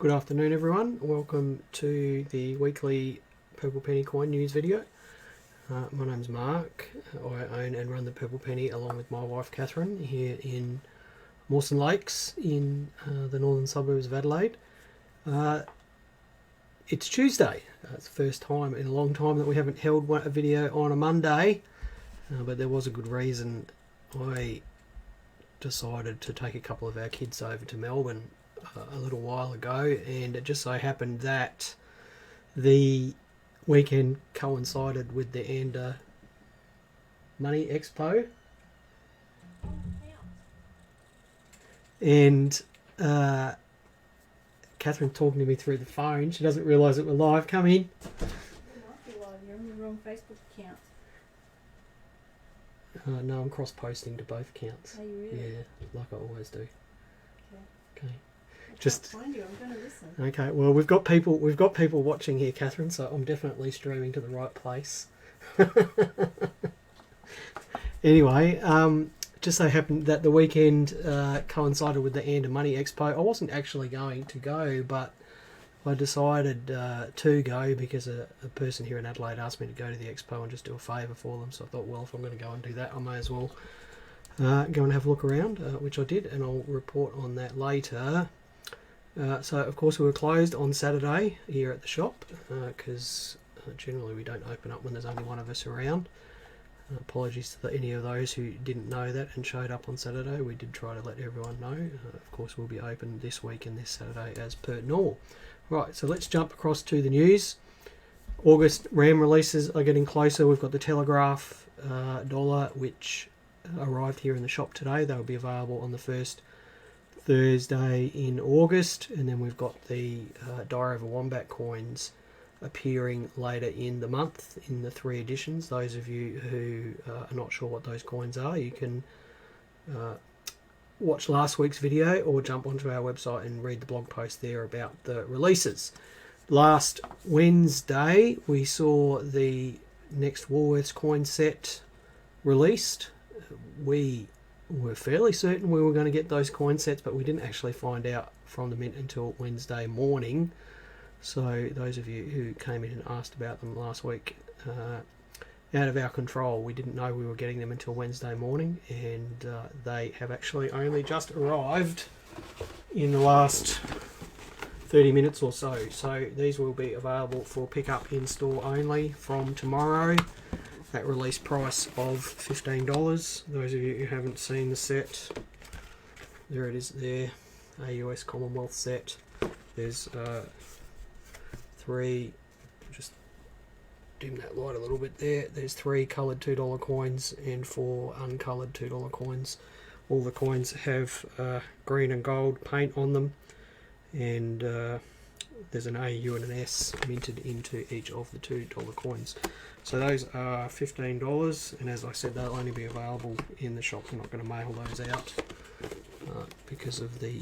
Good afternoon, everyone. Welcome to the weekly Purple Penny coin news video. My name's Mark. I own and run the Purple Penny along with my wife Catherine here in Mawson Lakes in the northern suburbs of Adelaide. It's Tuesday. It's the first time in a long time that we haven't held a video on a Monday, but there was a good reason. I decided to take a couple of our kids over to Melbourne a little while ago, and it just so happened that the weekend coincided with the Money Expo, and Catherine talking to me through the phone. She doesn't realise that we're live. Come in. You might be live. You're on the wrong Facebook account. No, I'm cross-posting to both accounts. Are you really? Yeah, like I always do. Okay. I Just can't find you. I'm going to listen. okay. Well, we've got people watching here, Catherine. So I'm definitely streaming to the right place. Anyway, just so happened that the weekend coincided with the Money Expo. I wasn't actually going to go, but I decided to go because a person here in Adelaide asked me to go to the expo and just do a favour for them. So I thought, well, if I'm going to go and do that, I may as well go and have a look around, which I did, and I'll report on that later. So, of course, we were closed on Saturday here at the shop because generally we don't open up when there's only one of us around. Apologies to any of those who didn't know that and showed up on Saturday. We did try to let everyone know. Of course, we'll be open this week and this Saturday as per normal. Right, so let's jump across to the news. August RAM releases are getting closer. We've got the Telegraph dollar, which arrived here in the shop today. They'll be available on the first Thursday in August, and then we've got the Diary of a Wombat coins appearing later in the month in the 3 editions. Those of you who are not sure what those coins are, you can watch last week's video or jump onto our website and read the blog post there about the releases. Last Wednesday we saw the next Woolworths coin set released. We were fairly certain we were going to get those coin sets, but we didn't actually find out from the mint until Wednesday morning. So those of you who came in and asked about them last week, out of our control. We didn't know we were getting them until Wednesday morning, and they have actually only just arrived in the last 30 minutes or so. So these will be available for pickup in store only from tomorrow at release price of $15. Those of you who haven't seen the set, there it is there, a US Commonwealth set. There's 3, just dim that light a little bit there. There's 3 coloured $2 coins and 4 uncoloured $2 coins. All the coins have green and gold paint on them, and there's an A, U and an S minted into each of the $2 coins. So those are $15, and as I said, they'll only be available in the shop. We're not going to mail those out because of the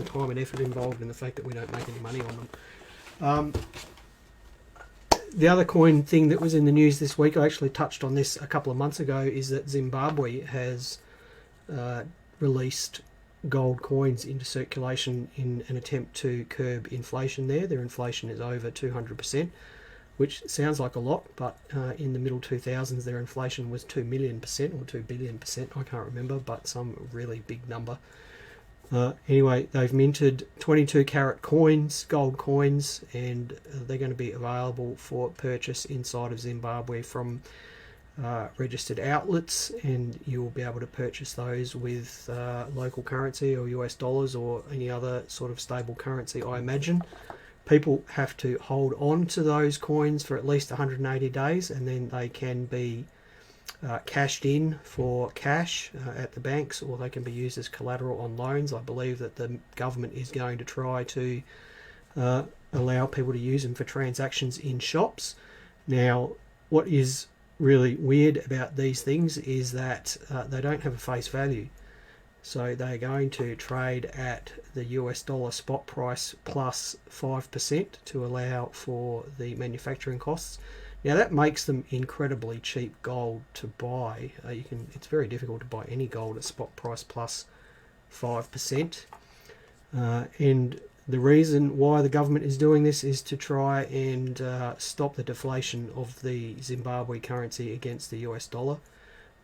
time and effort involved in the fact that we don't make any money on them. The other coin thing that was in the news this week, I actually touched on this a couple of months ago, is that Zimbabwe has released gold coins into circulation in an attempt to curb inflation there. Their inflation is over 200%, which sounds like a lot, but in the middle 2000s their inflation was 2 million% or 2 billion%, I can't remember, but some really big number. Anyway, they've minted 22 carat coins, gold coins, and they're going to be available for purchase inside of Zimbabwe from registered outlets, and you'll be able to purchase those with local currency or US dollars or any other sort of stable currency, I imagine. People have to hold on to those coins for at least 180 days, and then they can be cashed in for cash at the banks, or they can be used as collateral on loans. I believe that the government is going to try to allow people to use them for transactions in shops. Now, what is really weird about these things is that they don't have a face value. So they're going to trade at the US dollar spot price plus 5% to allow for the manufacturing costs. Now that makes them incredibly cheap gold to buy. It's very difficult to buy any gold at spot price plus 5%. And the reason why the government is doing this is to try and stop the deflation of the Zimbabwe currency against the US dollar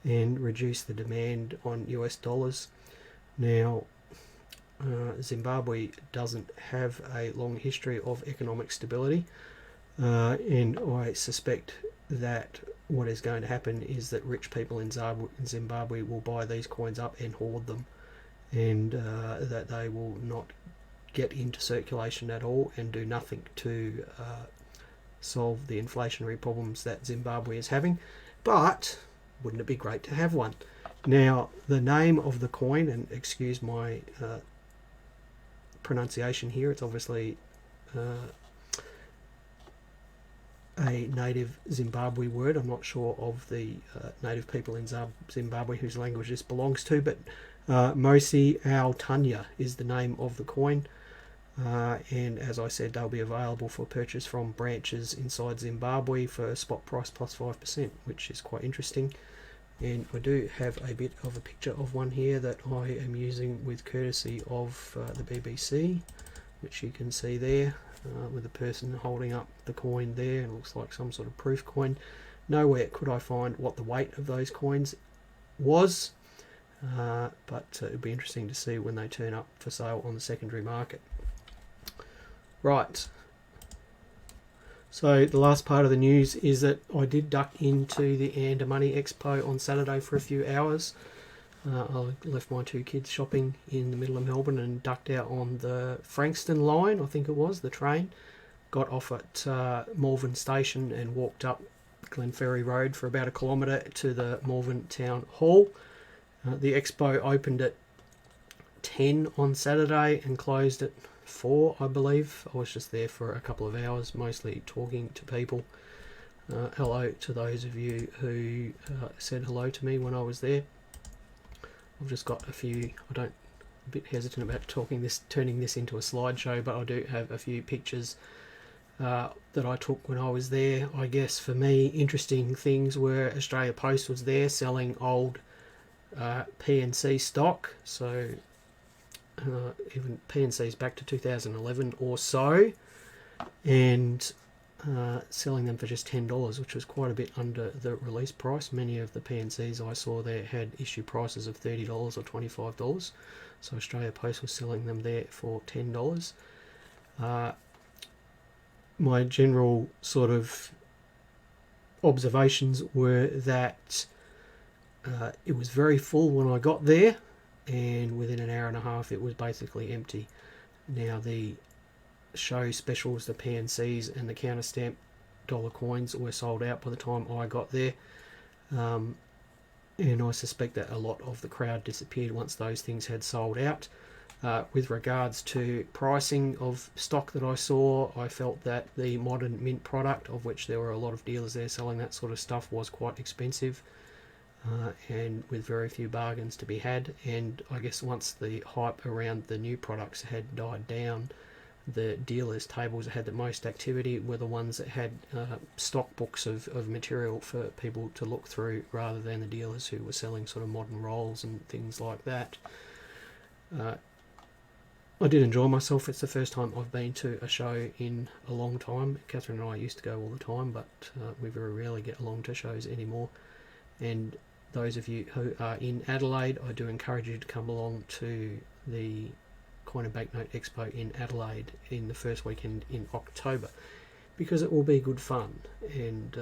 and reduce the demand on US dollars. Now, Zimbabwe doesn't have a long history of economic stability, and I suspect that what is going to happen is that rich people in Zimbabwe will buy these coins up and hoard them, and that they will not get into circulation at all and do nothing to solve the inflationary problems that Zimbabwe is having. But wouldn't it be great to have one? Now, the name of the coin, and excuse my pronunciation here, it's obviously a native Zimbabwe word. I'm not sure of the native people in Zimbabwe whose language this belongs to, but Mosi Al Tanya is the name of the coin. And as I said, they'll be available for purchase from branches inside Zimbabwe for spot price plus 5%, which is quite interesting. And I do have a bit of a picture of one here that I am using with courtesy of the BBC, which you can see there, with a person holding up the coin there. It looks like some sort of proof coin. Nowhere could I find what the weight of those coins was, but it would be interesting to see when they turn up for sale on the secondary market. Right, so the last part of the news is that I did duck into the Melbourne Money Expo on Saturday for a few hours. I left my two kids shopping in the middle of Melbourne and ducked out on the Frankston line, I think it was, the train. Got off at Malvern Station and walked up Glenferrie Road for about 1 kilometre to the Malvern Town Hall. The expo opened at 10 on Saturday and closed at 4, I believe. I was just there for a couple of hours, mostly talking to people. Hello to those of you who said hello to me when I was there. I've just got a few, a bit hesitant about turning this into a slideshow, but I do have a few pictures that I took when I was there. I guess for me, interesting things were Australia Post was there selling old PNC stock, so even PNC's back to 2011 or so, and selling them for just $10, which was quite a bit under the release price. Many of the PNCs I saw there had issue prices of $30 or $25, so Australia Post was selling them there for $10. My general sort of observations were that it was very full when I got there, and within an hour and a half it was basically empty. Now the show specials, the PNCs and the counter stamp dollar coins were sold out by the time I got there, and I suspect that a lot of the crowd disappeared once those things had sold out. With regards to pricing of stock that I saw, I felt that the modern mint product, of which there were a lot of dealers there selling that sort of stuff, was quite expensive. And with very few bargains to be had. And I guess once the hype around the new products had died down, the dealers' tables that had the most activity were the ones that had stock books of material for people to look through, rather than the dealers who were selling sort of modern rolls and things like that. I did enjoy myself. It's the first time I've been to a show in a long time. Catherine and I used to go all the time, but we very rarely get along to shows anymore. And those of you who are in Adelaide, I do encourage you to come along to the Coin and Banknote Expo in Adelaide in the first weekend in October, because it will be good fun. And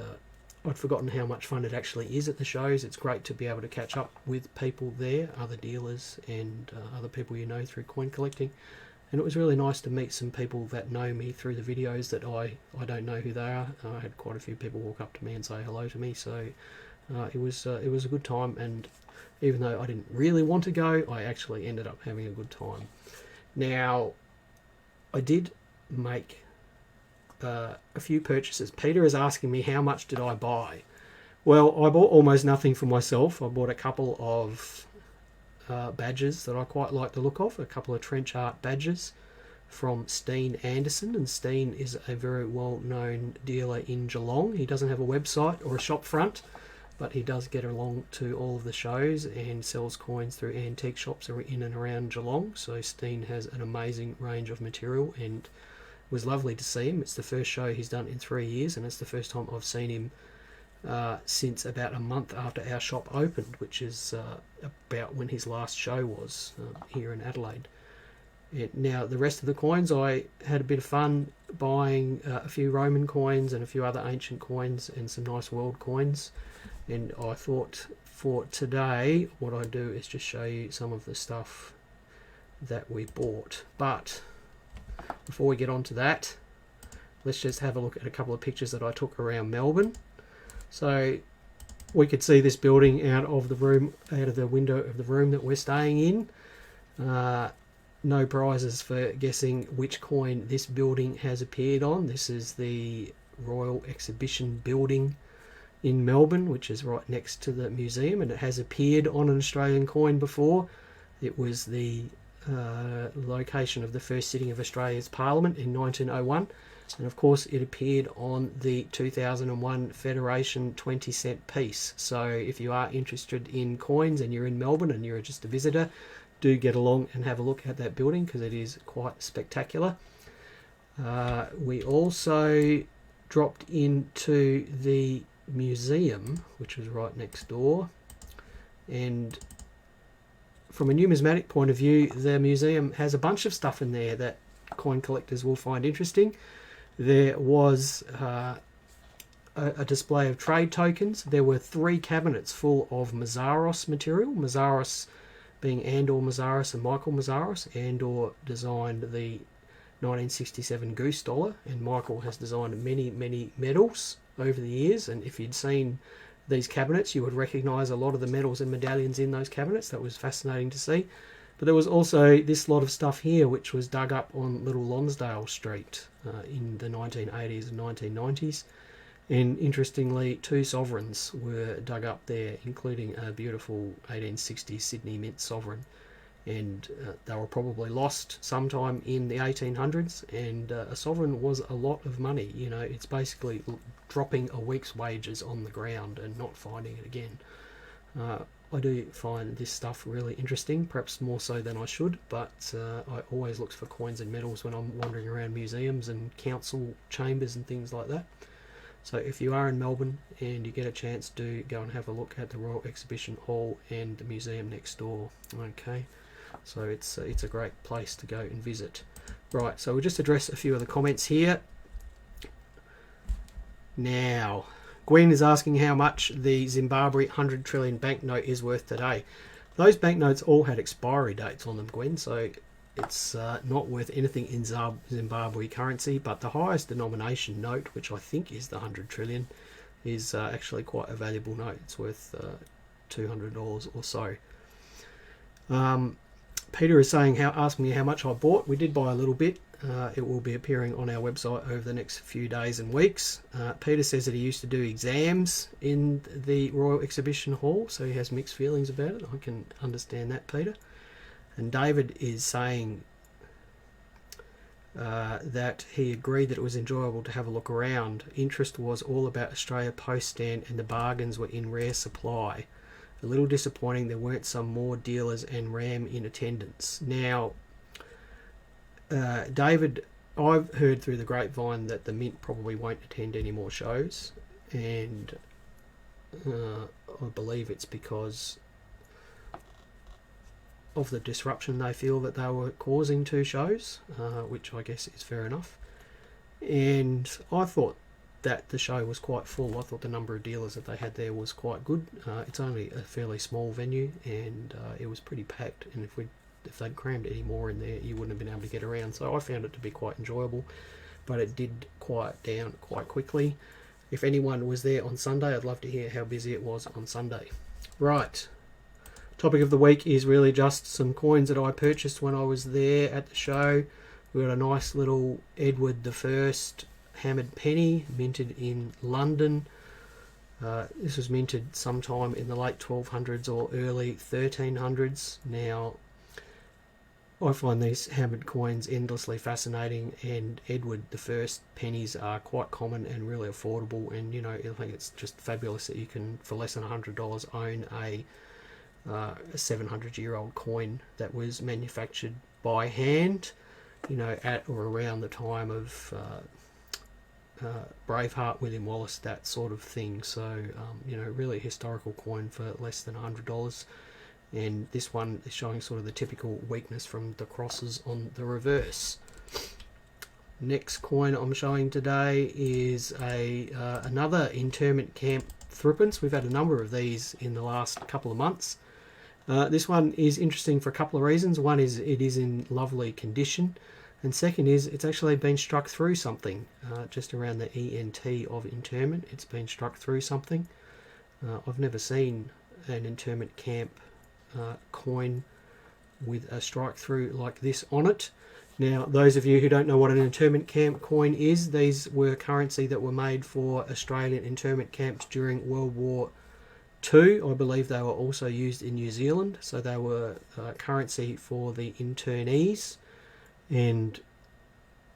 I'd forgotten how much fun it actually is at the shows. It's great to be able to catch up with people there, other dealers and other people you know through coin collecting. And it was really nice to meet some people that know me through the videos that I don't know who they are. I had quite a few people walk up to me and say hello to me, so it was a good time. And even though I didn't really want to go, I actually ended up having a good time. Now, I did make a few purchases. Peter is asking me how much did I buy. Well, I bought almost nothing for myself. I bought a couple of badges that I quite like the look of, a couple of trench art badges from Steen Anderson, and Steen is a very well known dealer in Geelong. He doesn't have a website or a shop front, but he does get along to all of the shows and sells coins through antique shops in and around Geelong. So Steen has an amazing range of material, and it was lovely to see him. It's the first show he's done in 3 years, and it's the first time I've seen him since about a month after our shop opened, which is about when his last show was here in Adelaide. Now, the rest of the coins, I had a bit of fun buying a few Roman coins and a few other ancient coins and some nice world coins. And I thought for today, what I do is just show you some of the stuff that we bought. But before we get on to that, let's just have a look at a couple of pictures that I took around Melbourne. So we could see this building out of the window of the room that we're staying in. No prizes for guessing which coin this building has appeared on. This is the Royal Exhibition building in Melbourne, which is right next to the museum, and it has appeared on an Australian coin before. It was the location of the first sitting of Australia's Parliament in 1901, and of course it appeared on the 2001 Federation 20-cent piece. So if you are interested in coins and you're in Melbourne and you're just a visitor, do get along and have a look at that building because it is quite spectacular. We also dropped into the museum, which was right next door, and from a numismatic point of view, the museum has a bunch of stuff in there that coin collectors will find interesting. There was a display of trade tokens. There were 3 cabinets full of Mazaros material. Mazaros being Andor Mazaros and Michael Mazaros. Andor designed the 1967 Goose Dollar, and Michael has designed many, many medals over the years. And if you'd seen these cabinets, you would recognise a lot of the medals and medallions in those cabinets. That was fascinating to see. But there was also this lot of stuff here, which was dug up on Little Lonsdale Street in the 1980s and 1990s. And interestingly, 2 sovereigns were dug up there, including a beautiful 1860 Sydney Mint sovereign. And they were probably lost sometime in the 1800s, and a sovereign was a lot of money. You know, it's basically dropping a week's wages on the ground and not finding it again. I do find this stuff really interesting, perhaps more so than I should, but I always look for coins and medals when I'm wandering around museums and council chambers and things like that. So if you are in Melbourne and you get a chance, do go and have a look at the Royal Exhibition Hall and the museum next door. Okay, so it's a great place to go and visit. Right, so we'll just address a few of the comments here. Now, Gwen is asking how much the Zimbabwe 100 trillion banknote is worth today. Those banknotes all had expiry dates on them, Gwen, so it's not worth anything in Zimbabwe currency, but the highest denomination note, which I think is the 100 trillion, is actually quite a valuable note. It's worth $200 or so. Peter is saying, asking me how much I bought. We did buy a little bit. It will be appearing on our website over the next few days and weeks. Peter says that he used to do exams in the Royal Exhibition Hall, so he has mixed feelings about it. I can understand that, Peter. And David is saying that he agreed that it was enjoyable to have a look around. Interest was all about Australia Post stand and the bargains were in rare supply. A little disappointing there weren't some more dealers and RAM in attendance. Now, David, I've heard through the grapevine that the Mint probably won't attend any more shows, and I believe it's because of the disruption they feel that they were causing to shows, which I guess is fair enough. And I thought that the show was quite full. I thought the number of dealers that they had there was quite good. It's only a fairly small venue, and it was pretty packed, and if they'd crammed any more in there, you wouldn't have been able to get around. So I found it to be quite enjoyable, but it did quiet down quite quickly. If anyone was there on Sunday, I'd love to hear how busy it was on Sunday. Right, topic of the week is really just some coins that I purchased when I was there at the show. We got a nice little Edward I hammered penny, minted in London. This was minted sometime in the late 1200s or early 1300s. Now, I find these hammered coins endlessly fascinating, and Edward the First pennies are quite common and really affordable. And I think it's just fabulous that you can, for less than $100, own a 700-year-old coin that was manufactured by hand, at or around the time of Braveheart, William Wallace, that sort of thing. So, really historical coin for less than $100. And this one is showing sort of the typical weakness from the crosses on the reverse. Next coin I'm showing today is another internment camp threepence. We've had a number of these in the last couple of months. This one is interesting for a couple of reasons. One is it is in lovely condition, and second is it's actually been struck through something, just around the ENT of internment. It's been struck through something. I've never seen an internment camp coin with a strike through like this on it. Now, those of you who don't know what an internment camp coin is, these were currency that were made for Australian internment camps during World War II. I believe they were also used in New Zealand, so they were currency for the internees. And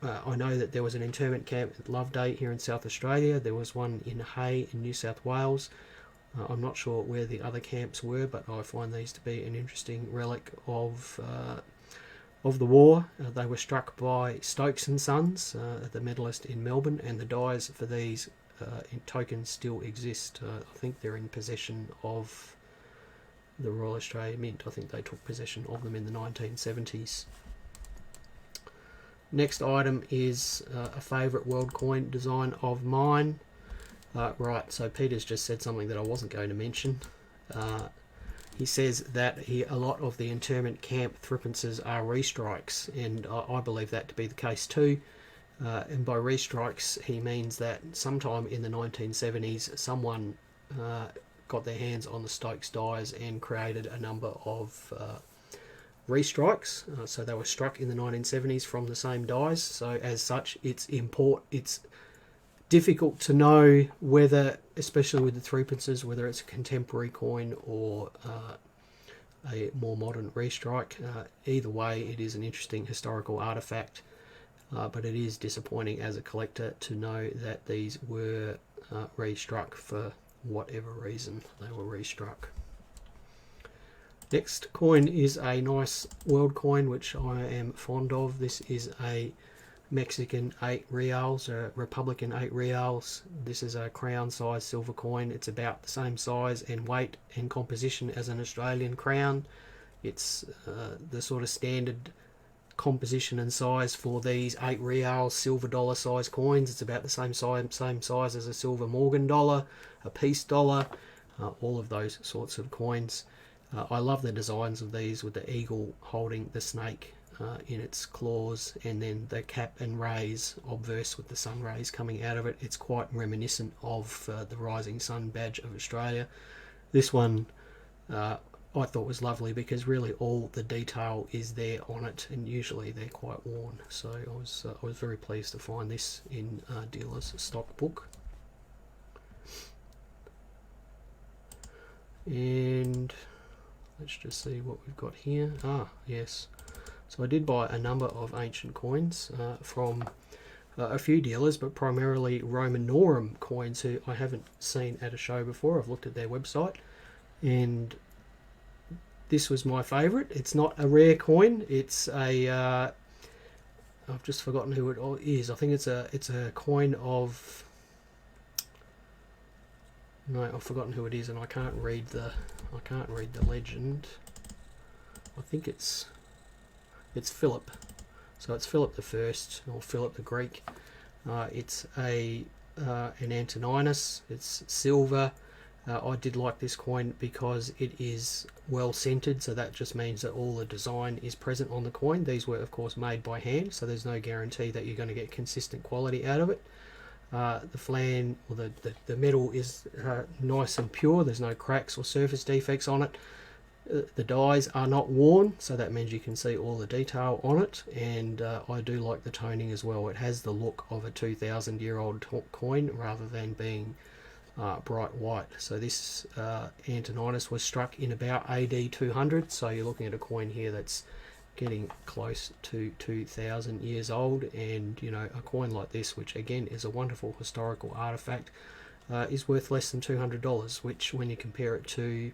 I know that there was an internment camp at Loveday here in South Australia. There was one in Hay in New South Wales. I'm not sure where the other camps were, but I find these to be an interesting relic of the war. They were struck by Stokes and Sons, the medalist in Melbourne, and the dies for these tokens still exist. I think they're in possession of the Royal Australian Mint. I think they took possession of them in the 1970s. Next item is a favourite world coin design of mine. Right, so Peter's just said something that I wasn't going to mention. He says that a lot of the internment camp threepences are restrikes, and I believe that to be the case too. And by restrikes, he means that sometime in the 1970s, someone got their hands on the Stokes dies and created a number of restrikes. So they were struck in the 1970s from the same dies. So as such, it's difficult to know whether, especially with the threepences, whether it's a contemporary coin or a more modern restrike. Either way, it is an interesting historical artifact, but it is disappointing as a collector to know that these were restruck for whatever reason they were restruck. Next coin is a nice world coin which I am fond of. This is a Mexican 8 reals, a Republican 8 reals. This is a crown size silver coin. It's about the same size and weight and composition as an Australian crown. It's the sort of standard composition and size for these 8 reals silver dollar size coins. It's about the same size as a silver Morgan dollar, a peace dollar, all of those sorts of coins. I love the designs of these with the eagle holding the snake in its claws, and then the cap and rays obverse with the sun rays coming out of it. It's quite reminiscent of the rising sun badge of Australia. This one I thought was lovely because really all the detail is there on it, and usually they're quite worn. So I was very pleased to find this in dealer's stock book. And let's just see what we've got here. Yes. So I did buy a number of ancient coins from a few dealers, but primarily Romanorum coins who I haven't seen at a show before. I've looked at their website, and this was my favourite. It's not a rare coin. It's a I've just forgotten who it is. I think it's a coin of. No, I've forgotten who it is, and I can't read the legend. I think it's Philip. So it's Philip the First, or Philip the Greek. It's an Antoninus. It's silver. I did like this coin because it is well centered, so that just means that all the design is present on the coin. These were of course made by hand, so there's no guarantee that you're going to get consistent quality out of it. The flan, or the metal is nice and pure. There's no cracks or surface defects on it. The dies are not worn, so that means you can see all the detail on it, and I do like the toning as well. It has the look of a 2,000-year-old coin rather than being bright white. So this Antoninus was struck in about AD 200, so you're looking at a coin here that's getting close to 2,000 years old, and you know, a coin like this, which again is a wonderful historical artifact, is worth less than $200, which when you compare it to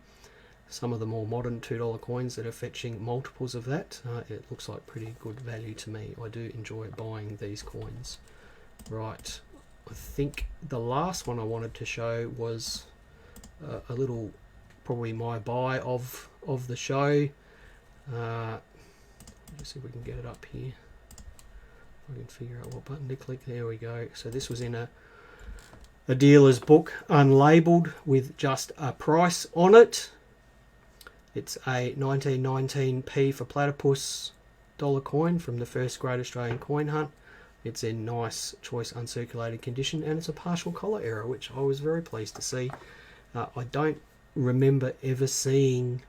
some of the more modern $2 coins that are fetching multiples of that, it looks like pretty good value to me. I do enjoy buying these coins. Right, I think the last one I wanted to show was a little, probably my buy of the show. Let's see if we can get it up here. If I can figure out what button to click. There we go. So this was in a dealer's book, unlabeled, with just a price on it. It's a 1919p for platypus dollar coin from the first Great Australian Coin Hunt. It's in nice choice uncirculated condition, and it's a partial collar error, which I was very pleased to see. I don't remember ever seeing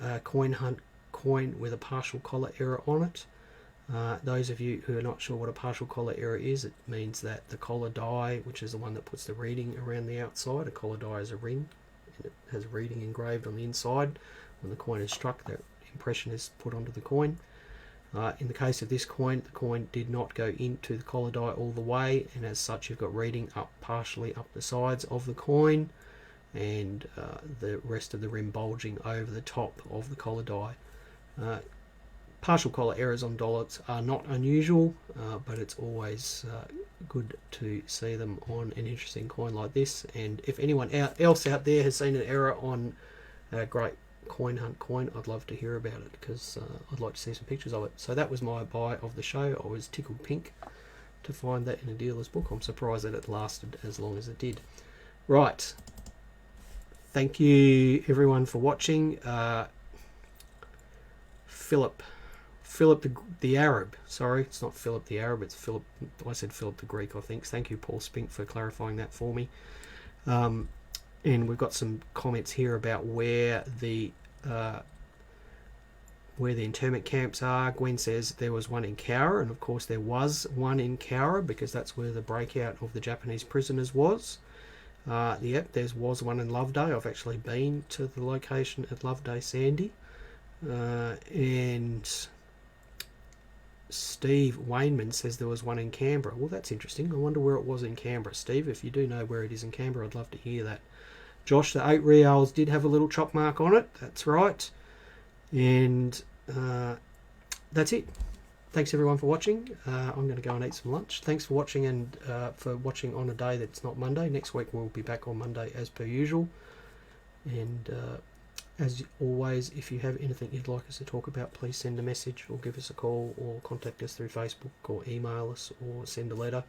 a Coin Hunt coin with a partial collar error on it. Those of you who are not sure what a partial collar error is, it means that the collar die, which is the one that puts the reading around the outside, a collar die is a ring, and it has reading engraved on the inside. When the coin is struck, that impression is put onto the coin. In the case of this coin, the coin did not go into the collar die all the way, and as such you've got reading up partially up the sides of the coin, and the rest of the rim bulging over the top of the collar die. Partial collar errors on dollars are not unusual, but it's always good to see them on an interesting coin like this. And if anyone else out there has seen an error on a great Coin Hunt coin, I'd love to hear about it, because I'd like to see some pictures of it. So that was my buy of the show. I was tickled pink to find that in a dealer's book. I'm surprised that it lasted as long as it did. Right, thank you everyone for watching. Philip the Arab, sorry, it's not Philip the Arab, it's Philip, I said Philip the Greek, I think. Thank you, Paul Spink, for clarifying that for me. And we've got some comments here about where the internment camps are. Gwen says there was one in Cowra, and of course there was one in Cowra, because that's where the breakout of the Japanese prisoners was. Yep, there was one in Loveday. I've actually been to the location at Loveday Sandy. And Steve Wainman says there was one in Canberra. Well, that's interesting. I wonder where it was in Canberra. Steve, if you do know where it is in Canberra, I'd love to hear that. Josh, the 8 reals did have a little chop mark on it. That's right. And that's it. Thanks everyone for watching. I'm going to go and eat some lunch. Thanks for watching, and for watching on a day that's not Monday. Next week we'll be back on Monday as per usual. And as always, if you have anything you'd like us to talk about, please send a message or give us a call or contact us through Facebook or email us or send a letter.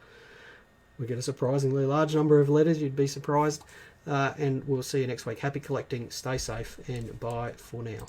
We get a surprisingly large number of letters, you'd be surprised. And we'll see you next week. Happy collecting, stay safe, and bye for now.